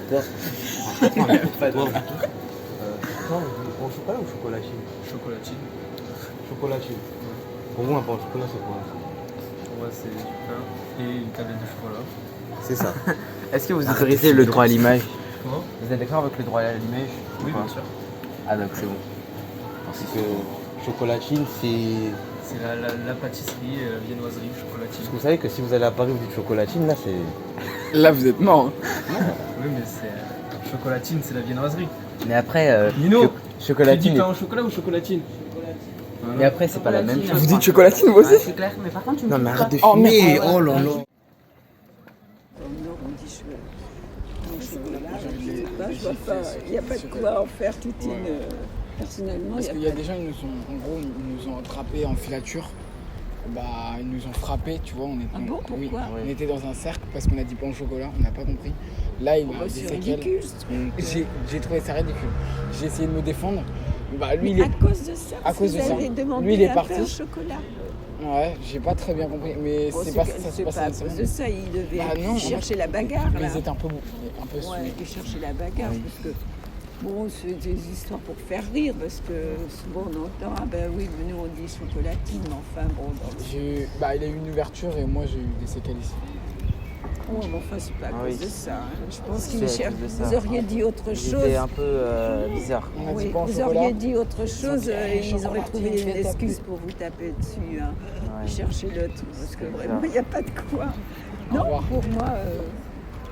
Toi. Toi. Non, en chocolat ou chocolatine? Chocolatine. Chocolatine. Pour vous, un pain au chocolat, c'est quoi? Pour moi, c'est du pain et une tablette de chocolat. C'est ça. Est-ce que vous autorisez le droit à l'image? Comment? Vous êtes d'accord avec le droit à l'image? Oui, ou pas? bien sûr. Ah donc c'est bon. Parce que chocolatine, c'est... C'est la pâtisserie, la viennoiserie, chocolatine. Parce que vous savez que si vous allez à Paris, vous dites chocolatine, là, c'est... Là vous êtes mort. Oui, mais c'est chocolatine, c'est la viennoiserie. Mais après, Nino, tu dis chocolatine. pain au chocolat ou chocolatine? Mais après c'est pas la même chose. Vous dites chocolatine, vous aussi? C'est clair, mais par contre, tu me Non, dis mais pas. arrête de fumer. Oh là là. Au nord, on dit chocolat. Je vois pas, il n'y a pas de quoi en faire toute une. Personnellement, Parce il qu'il n'y y a a pas des gens, ils nous ont attrapés en filature. Bah, ils nous ont frappés, tu vois. Ah bon, pourquoi? On était dans un cercle parce qu'on a dit pain au chocolat, on n'a pas compris. Là, il a des c'est séquelles. ridicule. J'ai trouvé ça ridicule. J'ai essayé de me défendre. Bah, lui, il Mais est. à cause de ça, à cause de vous ça. avez demandé Lui, il est un parti. pain au chocolat. Ouais, j'ai pas très bien compris. Mais Bon, c'est pas ça c'est se pas passait à une cause semaine. de ça, il devait Ah non, chercher la bagarre. Mais Là. ils étaient un peu Ouais, saoulés. il cherchait la bagarre parce que. Bon, c'est des histoires pour faire rire parce que souvent on entend ah ben oui, mais nous on dit chocolatine, mais enfin bon. Bah, il a eu une ouverture et moi j'ai eu des séquelles ici. Ouais, mais enfin c'est pas à Ah cause oui. de ça. Hein. Je pense C'est qu'il à cherche. cause de ça. Vous auriez dit autre chose. C'était un peu bizarre. On a dit Oui, pain au vous chocolat. auriez dit autre chose, dit, ils auraient chocolatine, trouvé je une vais excuse taper. pour vous taper dessus. Hein. Ouais. Cherchez l'autre, parce que C'est vraiment, ça. il n'y a pas de quoi. Au Non, revoir. pour moi,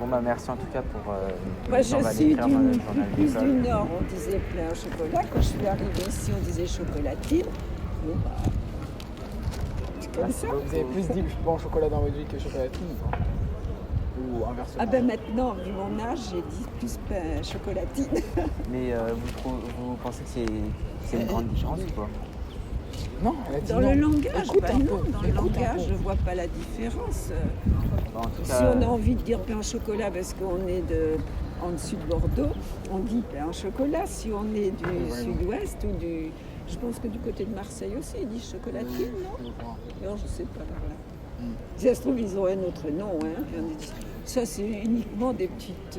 Bon bah merci en tout cas pour moi je suis l'écrire dans le du, journal plus d'école. du Nord, on disait plein au chocolat. Quand je suis arrivée ici, on disait chocolatine. Bon, bah, c'est comme ça. Vous avez plus dit pain au chocolat dans votre vie que chocolatine ou pas? Ou inversement? Ah ben maintenant, vu mon âge, j'ai dit plus pain chocolatine. Mais vous pensez que c'est une grande différence ou quoi? Non, elle a dit Dans non. le langage, Écoute ben un non, peu, dans le écoute un langage, peu. je ne vois pas la différence. Bah, en tout Si cas, on a envie de dire pain au chocolat parce qu'on est en dessus de Bordeaux, on dit pain au chocolat. Si on est du sud-ouest ou du... Je pense que du côté de Marseille aussi, ils disent chocolatine, non? Non, je ne sais pas par là. Si ça se trouve, ils ont un autre nom. Hein. Ça, c'est uniquement des petites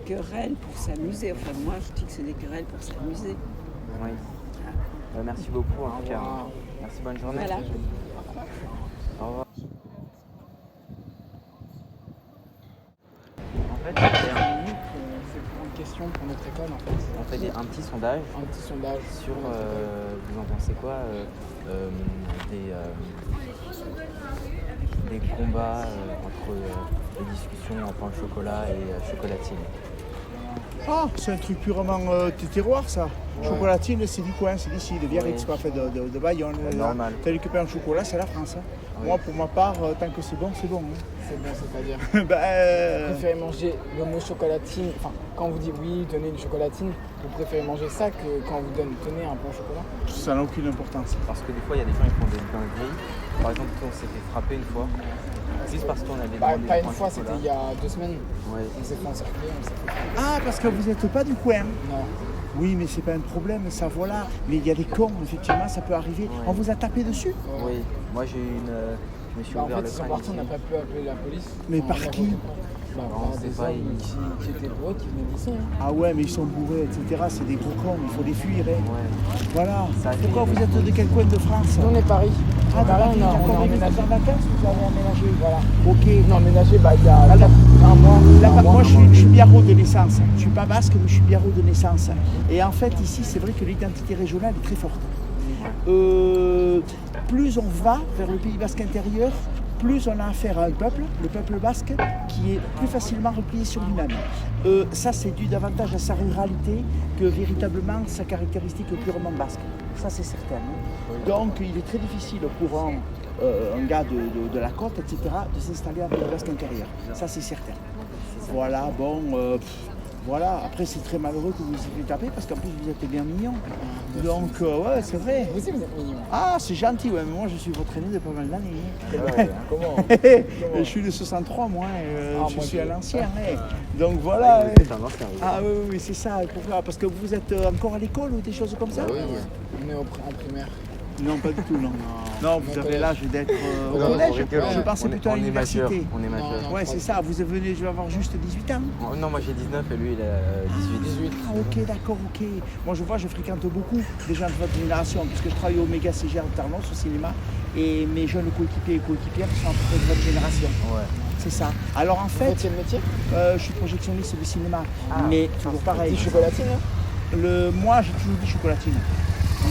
querelles pour s'amuser. Enfin, moi, je dis que c'est des querelles pour s'amuser. oui. Merci beaucoup en tout cas. revoir. Merci, bonne journée. Voilà. Au revoir. En fait, C'est pour une question pour notre école en fait. on fait un petit sondage Un petit sondage sur, pour notre école. vous en pensez quoi, des combats entre les discussions en pain au chocolat et chocolatine. Ah, c'est un truc purement terroir ça. Chocolatine, c'est du coin, c'est d'ici, de Biarritz, Oui. quoi, fait de Bayonne. Normal. Tandis que pain au chocolat, c'est la France. Hein. Oui. Moi, pour ma part, tant que c'est bon, c'est bon. Hein. C'est bon, c'est-à-dire. Ben, Vous préférez manger le mot chocolatine, enfin quand on vous dit oui, donnez une chocolatine, vous préférez manger ça que quand on vous donne tenez un pain au chocolat? ça n'a aucune importance. Parce que des fois, il y a des gens qui font des dingueries. Par exemple, on s'est fait frapper une fois, juste parce qu'on avait Bah, demandé pas le une pain au fois, chocolat. c'était il y a 2 semaines. Ouais. On s'est fait encercler, on s'est fait... Ah, parce que vous n'êtes pas du coin. Non. Oui, mais c'est pas un problème, ça voilà. Mais il y a des cons, effectivement, ça peut arriver. Ouais. On vous a tapé dessus? Oui, moi j'ai eu une. Je me suis Bah, en ouvert fait, le ils sont crâne partis, on ici. n'a pas pu appeler la police. Mais Enfin, par on a qui? voté. Bah, Non, par c'est des pas hommes une- qui étaient bourrés, qui venaient d'ici. Hein. Ah ouais, mais ils sont bourrés, etc. C'est des gros cons, il faut les fuir. Hein. Ouais. Voilà. Ça a Pourquoi fait- vous êtes de quel coin de France? Nous, on est Paris. Ah, Paris, d'accord, on a vous emménagé. êtes en vacances, vous avez aménagé. Voilà. Ok. On a emménagé bah, il y a Alors, un mois. Là, un mois, moi, un je mois. suis biarro de naissance. Je ne suis pas basque, mais je suis biarro de naissance. Et en fait, ici, c'est vrai que l'identité régionale est très forte. Plus on va vers le Pays basque intérieur, plus on a affaire à un peuple, le peuple basque, qui est plus facilement replié sur lui-même. Ça, c'est dû davantage à sa ruralité que véritablement sa caractéristique purement basque. Ça, c'est certain. Hein. Donc, il est très difficile pour un gars de la côte, etc., de s'installer en Pays basque intérieur. Ça, c'est certain. Voilà, bon, voilà. Après, c'est très malheureux que vous vous ayez tapé parce qu'en plus, vous êtes bien mignon. Donc, ouais, c'est vrai. Vous aussi, vous êtes mignon. Ah, c'est gentil, ouais, mais moi, je suis votre aîné de pas mal d'années. Ouais, Comment? Je suis de 63, moi, je moi, suis je- un ancien. Donc, voilà. C'est un ancien, oui. Ah, oui, oui, c'est ça. Pourquoi? Parce que vous êtes encore à l'école ou des choses comme ça? Oui, on est en primaire. Non, pas du tout, non. Non, vous avez l'âge d'être au Non, collège. on rigole, Je pensais plutôt à on est majeur. l'université. On est majeur. Non. Ouais, c'est ça. Vous venez, je vais avoir juste 18 ans. Oh, non, moi j'ai 19 et lui il a 18. 18. Ah, ok, d'accord, ok. Moi, je vois, je fréquente beaucoup des gens de votre génération, puisque je travaille au Méga CGR de Tarnos, au cinéma, et mes jeunes coéquipiers et coéquipières sont à peu près de votre génération. Ouais. C'est ça. Alors, en Vous fait, faites le métier? je suis projectionniste de cinéma, mais toujours pareil. Petit chocolatine, hein? Moi, j'ai toujours dit chocolatine.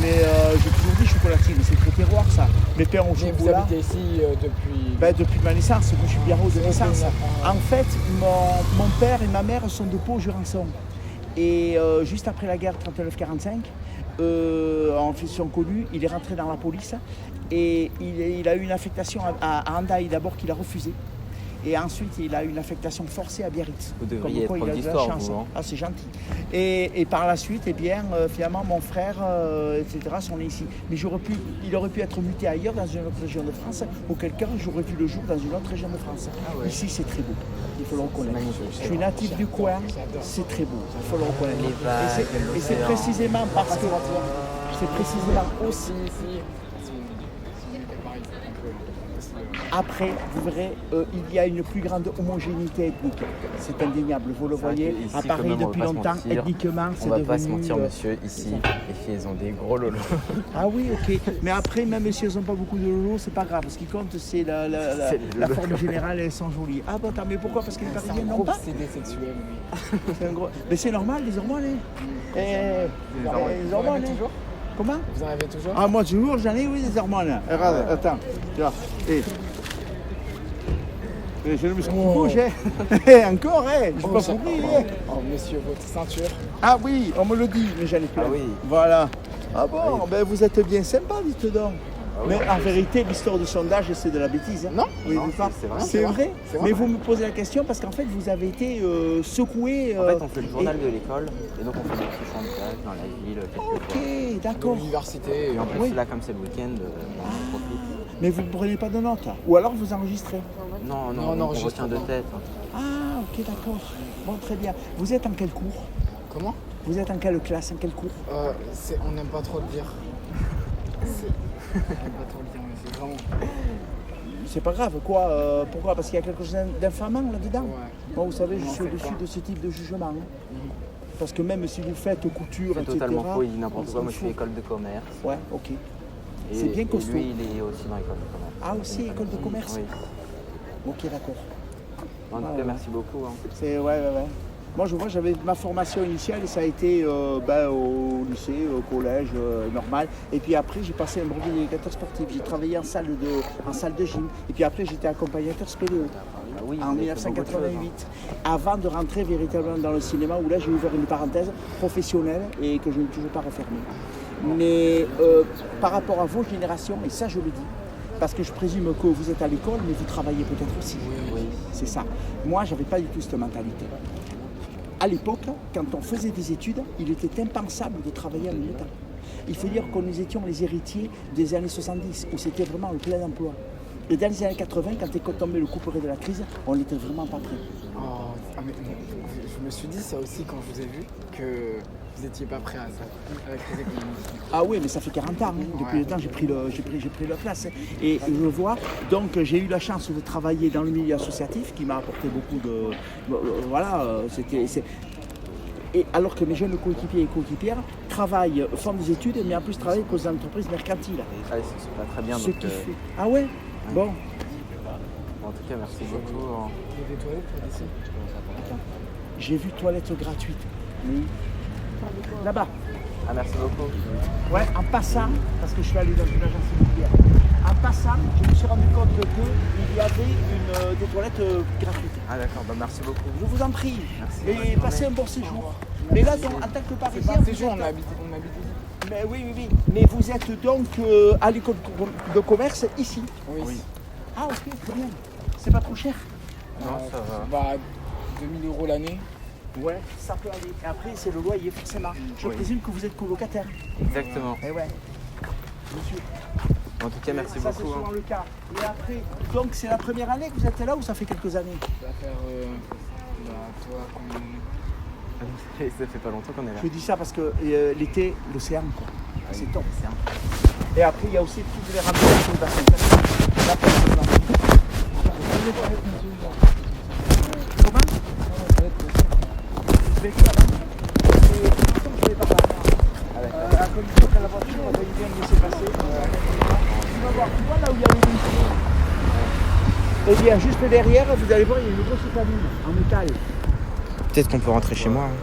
Mais j'ai toujours dit chocolatine, c'est très terroir ça. Mes pains au Mais vous chocolat. habitez ici depuis... Ben, depuis ma naissance, moi je suis biarro de C'est naissance. vrai. En fait, mon père et ma mère sont de Pau-Jurançon. Et juste après la guerre 39-45, en fait, ils sont connus, il est rentré dans la police et il a eu une affectation à Hendaye d'abord qu'il a refusé. Et ensuite, il a eu une affectation forcée à Biarritz. Vous devriez Comme être quoi, prof il a de la d'histoire, chance. vous, hein. Ah, c'est gentil. Et par la suite, eh bien, finalement, mon frère, etc., sont nés ici. Mais il aurait pu être muté ailleurs, dans une autre région de France, auquel cas j'aurais vu le jour dans une autre région de France. Ici, c'est très beau. Il faut le reconnaître. Je suis natif du coin, c'est très beau. Il faut le reconnaître. Les vagues, Et c'est l'océan. précisément parce que... C'est précisément aussi... Après, vous verrez, il y a une plus grande homogénéité ethnique. C'est indéniable, vous le C'est vrai voyez. que ici, À quand Paris, même, on va depuis pas se longtemps, mentir. ethniquement, c'est On devenu... va pas se mentir, monsieur, ici, les filles elles ont des gros lolos. Ah oui, ok. Mais après, même si elles n'ont pas beaucoup de lolos, c'est pas grave. Ce qui compte, c'est la C'est les forme générale, elles sont jolies. Ah bon, attends, mais pourquoi? Parce que les C'est Parisiens un n'ont gros pas. obsédé sexuel, oui. C'est un gros... Mais c'est normal, les hormones. Hein. Les Vous en hormones. avez Hein. toujours? Comment? Vous en avez toujours? Ah, moi, toujours, j'en ai, oui, des hormones. Regarde, attends. Tu vois. Et je ne me suis pas bougé. Encore, hein. Je suis pas pourri, hein. Oh, monsieur, votre ceinture. Ah oui, on me le dit, mais j'en ai plus. Ah oui. Voilà. Ah bon, ben vous êtes bien sympa, dites donc. Mais en vérité, l'histoire du sondage, c'est de la bêtise. Hein. Non. Oui, Non, vous pas. c'est vrai. C'est vrai. C'est vrai. Mais vous me posez la question parce qu'en fait, vous avez été secoué. En fait, on fait le journal de l'école et donc on fait des petits chants de plage dans la ville quelquefois. Ok, De d'accord. l'université. Et en plus, Oui. là, comme c'est le week-end, on profite. Mais vous ne prenez pas de notes. Ou alors vous enregistrez. Non, Non, on non, retient de tête. Ah, ok, d'accord. Bon, très bien. Vous êtes en quel cours? Comment? Vous êtes en quelle classe? En quel cours? On n'aime pas trop le dire. On n'aime pas trop le dire, mais c'est vraiment... C'est pas grave, quoi. Pourquoi? Parce qu'il y a quelque chose d'infamant là-dedans. Ouais. Moi, vous savez, je Non, suis c'est au-dessus pas. de ce type de jugement. Hein. Parce que même si vous faites couture, C'est etc. totalement faux, il dit n'importe on quoi. s'en Moi, je suis fout. école de commerce. Ouais, ok. Et, C'est bien et costaud. lui, il est aussi dans l'école de commerce. Ah, aussi, école de commerce? Oui. Ok, d'accord. En tout cas, merci beaucoup. Hein. C'est ouais. Moi, je vois, j'avais ma formation initiale et ça a été au lycée, au collège, normal. Et puis après, j'ai passé un brevet d'éducateur sportif. J'ai travaillé en salle de gym. Et puis après, j'étais accompagnateur spéléo Ah oui, en vous avez fait beaucoup de choses, 1988. Avant de rentrer véritablement dans le cinéma, où là, j'ai ouvert une parenthèse professionnelle et que je n'ai toujours pas refermée. Mais par rapport à vos générations, et ça, je le dis, parce que je présume que vous êtes à l'école, mais vous travaillez peut-être aussi. Oui. C'est ça. Moi, j'avais pas du tout cette mentalité. À l'époque, quand on faisait des études, il était impensable de travailler en même temps. Il faut dire que nous étions les héritiers des années 70, où c'était vraiment le plein emploi. Et dans les années 80, quand est tombé le couperet de la crise, on n'était vraiment pas prêts. Oh, mais je me suis dit ça aussi quand je vous ai vu, que vous n'étiez pas prêt à ça, à la crise économique. Ah oui, mais ça fait 40 ans. Hein. Depuis le temps, j'ai pris la place. Hein. Et je le vois. Donc, j'ai eu la chance de travailler dans le milieu associatif, qui m'a apporté beaucoup de... Et alors que mes jeunes coéquipiers et coéquipières travaillent, font des études, mais en plus travaillent pour des entreprises mercantiles. Ah, c'est pas très bien. Ce Donc, qui fait... Ah ouais. Bon. en tout cas, merci beaucoup. Hein. Il y a des toilettes pour d'ici. J'ai vu toilettes gratuites. Oui. Là-bas. Ah, merci beaucoup. Ouais, en passant, parce que je suis allé dans une agence immobilière, en passant, je me suis rendu compte qu'il y avait des toilettes gratuites. Ah, d'accord, bah, merci beaucoup. Je vous en prie. Merci, Et bonne passez un journée. bon séjour. Mais là, donc, en tant que C'est Parisien, pas un vous séjour, êtes- on habite ici. Mais oui. Mais vous êtes donc à l'école de commerce ici. Oui. Ah ok, très bien. C'est pas trop cher? Non, ça va. Bah, 2000 € l'année. Ouais, ça peut aller. Et après, c'est le loyer, forcément. Je Oui. présume que vous êtes colocataire. Exactement. Eh ouais. Monsieur. En tout cas, merci Ça, c'est beaucoup. souvent Hein. le cas. Et après, donc c'est la première année que vous êtes là ou ça fait quelques années? Ça va faire, toi, combien d'années? Ah non, ça fait pas longtemps qu'on est là. Je dis ça parce que l'été, l'océan, quoi. C'est top. Et après, il y a aussi toutes les randonnées sur le bassin intérieur. Là, par exemple. Comment? Je vais là-bas. Et pour l'instant, je vais par là. À condition que la voiture, on va bien laisser passer. Tu vas voir, tu vois là où il y a les véhicules. Eh bien, juste derrière, vous allez voir, il y a une grosse cabine en métal. Peut-être qu'on peut rentrer chez moi. Hein.